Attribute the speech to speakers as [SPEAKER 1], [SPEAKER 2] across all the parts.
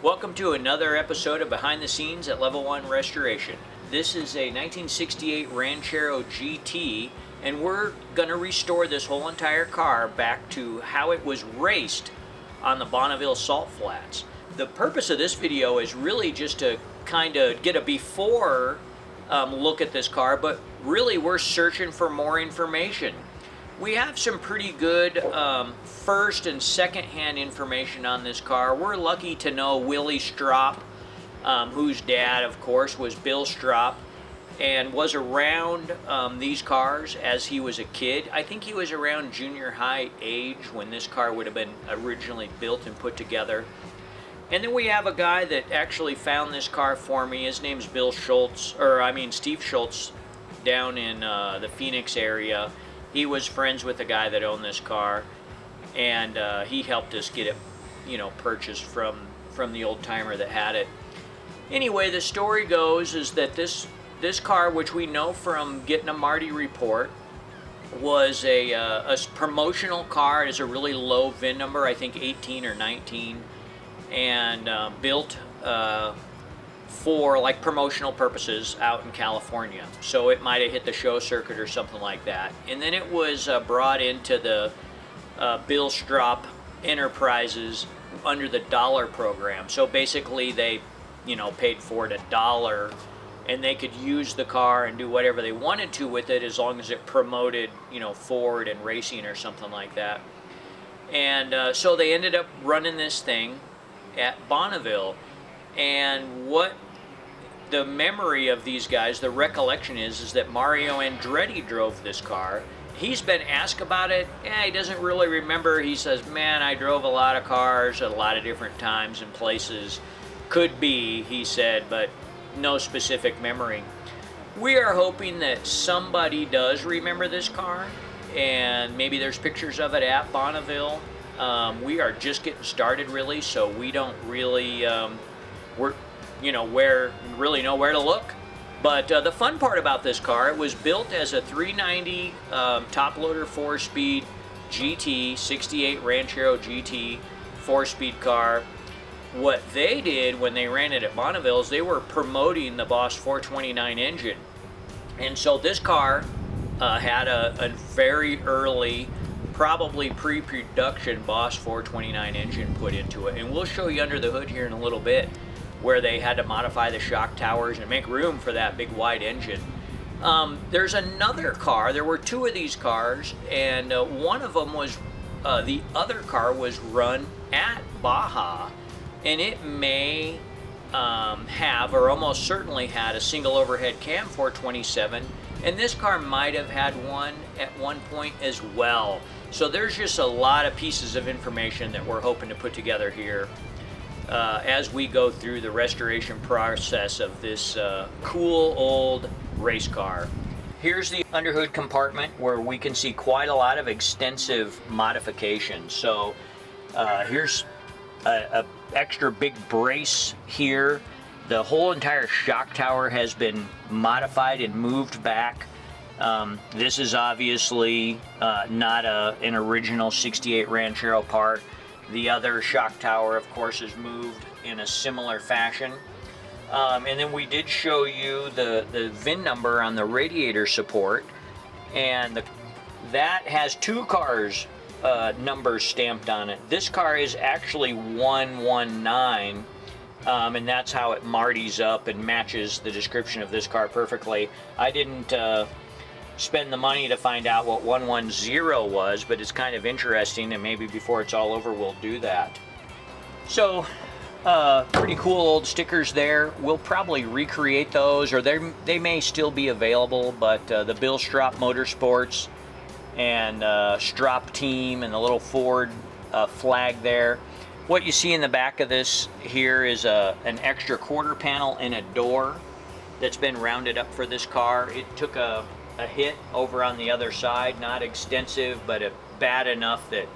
[SPEAKER 1] Welcome to another episode of Behind the Scenes at Level 1 Restoration. This is a 1968 Ranchero GT, and we're going to restore this whole entire car back to how it was raced on the Bonneville Salt Flats. The purpose of this video is really just to kind of get a before look at this car, but really we're searching for more information. We have some pretty good first and second hand information on this car. We're lucky to know Willie Stroppe, whose dad, of course, was Bill Stroppe, and was around these cars as he was a kid. I think he was around junior high age when this car would have been originally built and put together. And then we have a guy that actually found this car for me. His name's Steve Schultz, down in the Phoenix area. He was friends with the guy that owned this car, and he helped us get it, purchased from the old timer that had it. Anyway, the story goes is that this car, which we know from getting a Marty report, was a promotional car. It is a really low VIN number, I think 18 or 19, and built for like promotional purposes out in California. So it might have hit the show circuit or something like that. And then it was brought into the Bill Stroppe Enterprises under the dollar program. So basically they, paid for it $1, and they could use the car and do whatever they wanted to with it as long as it promoted, Ford and racing or something like that. And so they ended up running this thing at Bonneville. And what the memory of these guys, the recollection is that Mario Andretti drove this car. He's been asked about it. He doesn't really remember. He says, man, I drove a lot of cars at a lot of different times and places. Could be, he said, but no specific memory. We are hoping that somebody does remember this car, and maybe there's pictures of it at Bonneville. We are just getting started, really, so we don't really know where to look. But the fun part about this car, it was built as a 390 top loader 4-speed GT, 68 Ranchero GT 4-speed car. What they did when they ran it at Bonneville is they were promoting the Boss 429 engine. And so this car had a very early, probably pre-production Boss 429 engine put into it. And we'll show you under the hood here in a little bit where they had to modify the shock towers and make room for that big wide engine. There's another car. There were two of these cars, and one of them was, the other car was run at Baja, and it may have, or almost certainly had, a single overhead cam 427, and this car might have had one at one point as well. So there's just a lot of pieces of information that we're hoping to put together here as we go through the restoration process of this cool old race car. Here's the underhood compartment where we can see quite a lot of extensive modifications. So here's a extra big brace here. The whole entire shock tower has been modified and moved back. This is obviously not an original 68 Ranchero part. The other shock tower, of course, is moved in a similar fashion. And then we did show you the VIN number on the radiator support, and that has two cars' numbers stamped on it. This car is actually 119, and that's how it marties up and matches the description of this car perfectly. I didn't spend the money to find out what 110 was, but it's kind of interesting, and maybe before it's all over we'll do that. So pretty cool old stickers there. We'll probably recreate those, or they may still be available, but the Bill Stroppe Motorsports and Stroppe team and the little Ford flag there. What you see in the back of this here is an extra quarter panel and a door that's been rounded up for this car. It took a hit over on the other side, not extensive, but bad enough that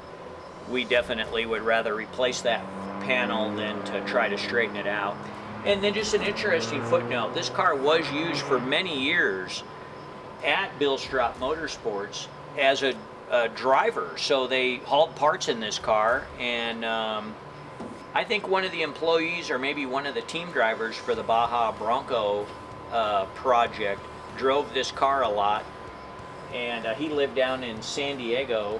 [SPEAKER 1] we definitely would rather replace that panel than to try to straighten it out. And then just an interesting footnote, this car was used for many years at Bill Stroppe Motorsports as a driver. So they hauled parts in this car, and I think one of the employees or maybe one of the team drivers for the Baja Bronco project drove this car a lot, and he lived down in San Diego,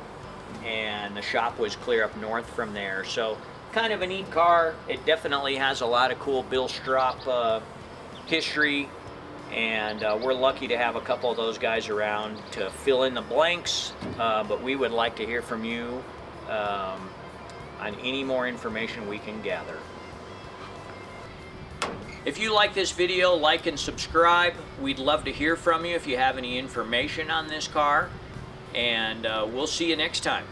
[SPEAKER 1] and the shop was clear up north from there. So kind of a neat car. It definitely has a lot of cool Bill Stroppe history, and we're lucky to have a couple of those guys around to fill in the blanks, but we would like to hear from you on any more information we can gather. If you like this video, like and subscribe. We'd love to hear from you if you have any information on this car, and we'll see you next time.